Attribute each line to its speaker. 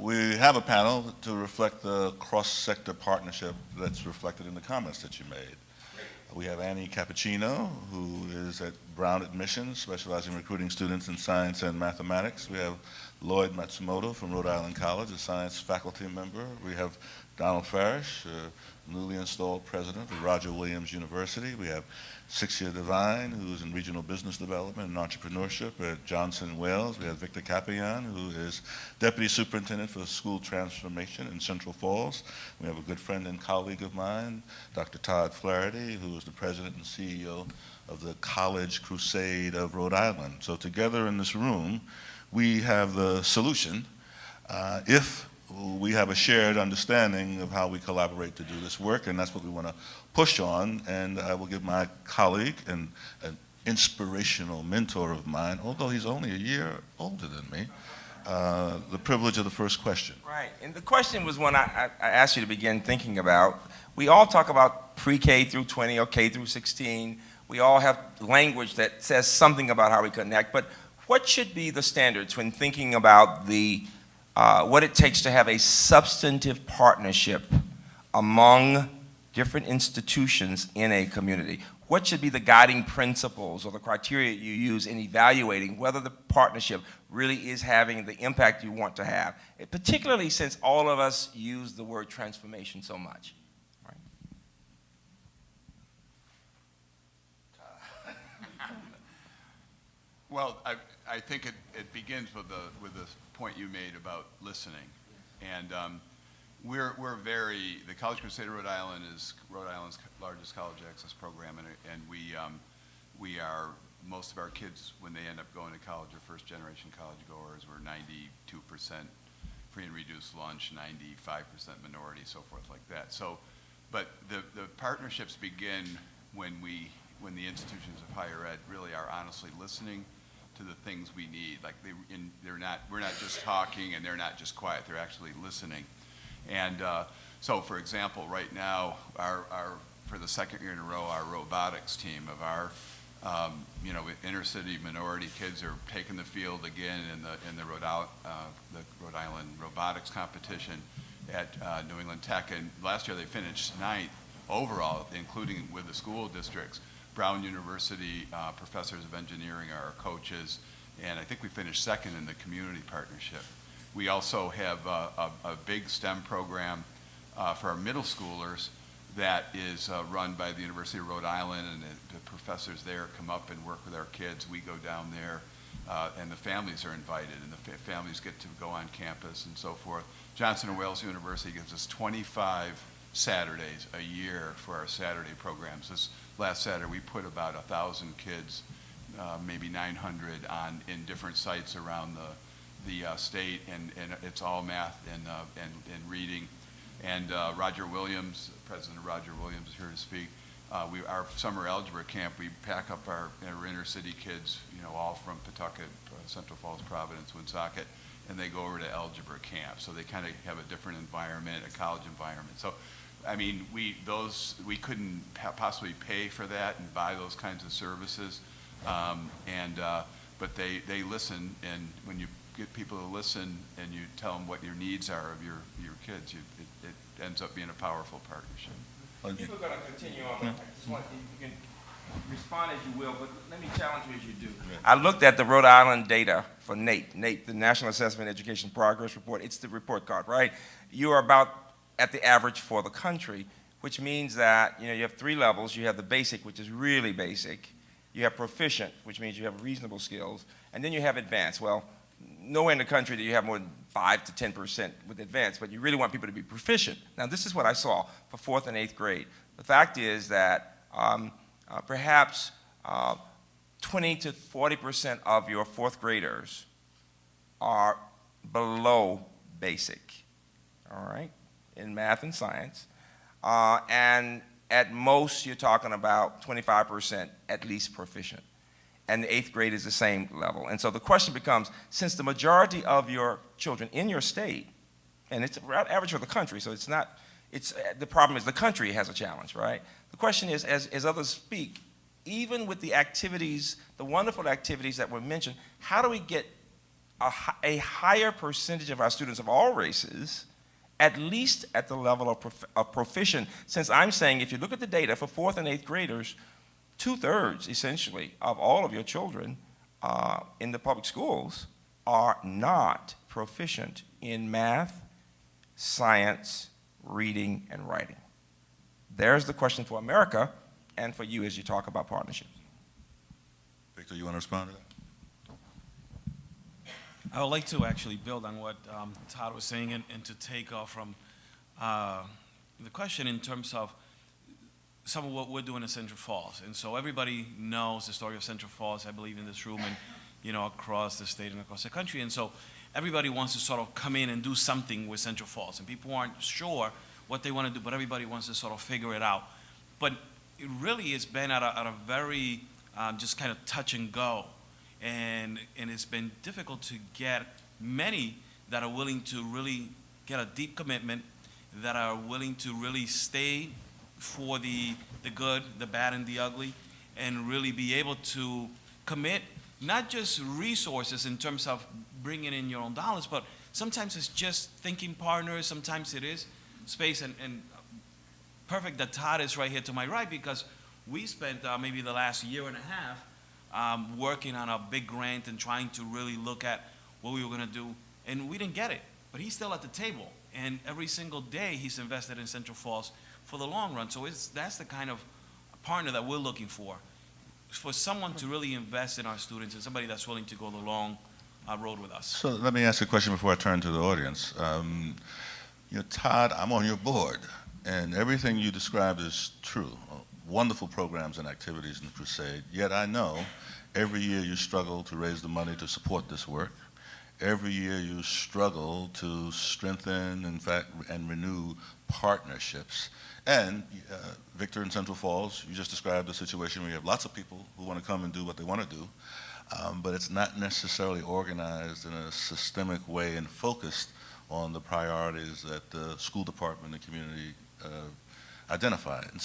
Speaker 1: We have a panel to reflect the cross-sector partnership that's reflected in the comments that you made. We have Annie Cappuccino, who is at Brown Admissions, specializing in recruiting students in science and mathematics. We have Lloyd Matsumoto from Rhode Island College, a science faculty member. We have Donald Farish, newly installed president of Roger Williams University. We have Sixia Devine, who's in regional business development and entrepreneurship at Johnson Wales. We have Victor Capian, who is deputy superintendent for school transformation in Central Falls. We have a good friend and colleague of mine, Dr. Todd Flaherty, who is the president and CEO of the College Crusade of Rhode Island. So together in this room, we have the solution if we have a shared understanding of how we collaborate to do this work, and that's what we want to push on. And I will give my colleague and an inspirational mentor of mine, although he's only a year older than me, the privilege of the first question.
Speaker 2: Right, and the question was one I asked you to begin thinking about. We all talk about pre-K through 20 or K through 16. We all have language that says something about how we connect, but what should be the standards when thinking about what it takes to have a substantive partnership among different institutions in a community? What should be the guiding principles or the criteria you use in evaluating whether the partnership really is having the impact you want to have, particularly since all of us use the word transformation so much? Right?
Speaker 3: Well, I think it begins with the point you made about listening, and the College Crusade of Rhode Island is Rhode Island's largest college access program, and we are, most of our kids, when they end up going to college, are first generation college goers. We're 92% free and reduced lunch, 95% minority, so forth like that. So, but the partnerships begin when the institutions of higher ed really are honestly listening to the things we need. Like we're not just talking and they're not just quiet, they're actually listening. And so for example, right now, for the second year in a row, our robotics team of our inner city minority kids are taking the field again in the Rhode Island robotics competition at New England Tech. And last year they finished 9th overall, including with the school districts. Brown University professors of engineering are our coaches, and I think we finished 2nd in the community partnership. We also have a big STEM program for our middle schoolers that is run by the University of Rhode Island, and the professors there come up and work with our kids. We go down there, and the families are invited, and the families get to go on campus and so forth. Johnson & Wales University gives us 25 Saturdays a year for our Saturday programs. This last Saturday we put about 1,000 kids, maybe 900 in different sites around the state, and it's all math and reading. And Roger Williams, President of Roger Williams, is here to speak. Our summer algebra camp, we pack up our inner city kids, all from Pawtucket, Central Falls, Providence, Woonsocket, and they go over to algebra camp. So they kind of have a different environment, a college environment. So, I mean, we couldn't possibly pay for that and buy those kinds of services, but they listen, and when you get people to listen and you tell them what your needs are of your kids, it ends up being a powerful partnership.
Speaker 2: People are going to continue on. I just want you can respond as you will, but let me challenge you as you do. I looked at the Rhode Island data for NAEP, the National Assessment Education Progress Report. It's the report card, right? You are about at the average for the country, which means that you have 3 levels. You have the basic, which is really basic. You have proficient, which means you have reasonable skills, and then you have advanced. Well, nowhere in the country do you have more than 5 to 10% with advanced, but you really want people to be proficient. Now, this is what I saw for 4th and 8th grade. The fact is that perhaps 20 to 40% of your 4th graders are below basic, all right, in math and science. And at most, you're talking about 25% at least proficient. And the 8th grade is the same level. And so the question becomes, since the majority of your children in your state, and it's average for the country, so it's not, the problem is the country has a challenge, right? The question is, as others speak, even with the activities, the wonderful activities that were mentioned, how do we get a higher percentage of our students of all races, at least at the level of proficient, since I'm saying if you look at the data for 4th and 8th graders, 2/3 essentially of all of your children in the public schools are not proficient in math, science, reading, and writing. There's the question for America and for you as you talk about partnerships.
Speaker 1: Victor, you want to respond to that?
Speaker 4: I would like to actually build on what Todd was saying and to take off from the question in terms of some of what we're doing in Central Falls. And so everybody knows the story of Central Falls, I believe, in this room and, you know, across the state and across the country. And so everybody wants to sort of come in and do something with Central Falls. And people aren't sure what they want to do, but everybody wants to sort of figure it out. But it really has been at a very just kind of touch and go. And it's been difficult to get many that are willing to really get a deep commitment, that are willing to really stay for the good, the bad, and the ugly, and really be able to commit not just resources in terms of bringing in your own dollars, but sometimes it's just thinking partners, sometimes it is space, and perfect that Todd is right here to my right, because we spent maybe the last year and a half working on a big grant and trying to really look at what we were going to do, and we didn't get it, but he's still at the table, and every single day he's invested in Central Falls for the long run. So that's the kind of partner that we're looking for someone to really invest in our students and somebody that's willing to go the long road with us.
Speaker 1: So let me ask you a question before I turn to the audience. You know, Todd, I'm on your board, and everything you described is true. Wonderful programs and activities in the Crusade, yet I know every year you struggle to raise the money to support this work. Every year you struggle to strengthen, in fact, and renew partnerships. And Victor in Central Falls, you just described a situation where you have lots of people who want to come and do what they want to do, but it's not necessarily organized in a systemic way and focused on the priorities that the school department and community identify. And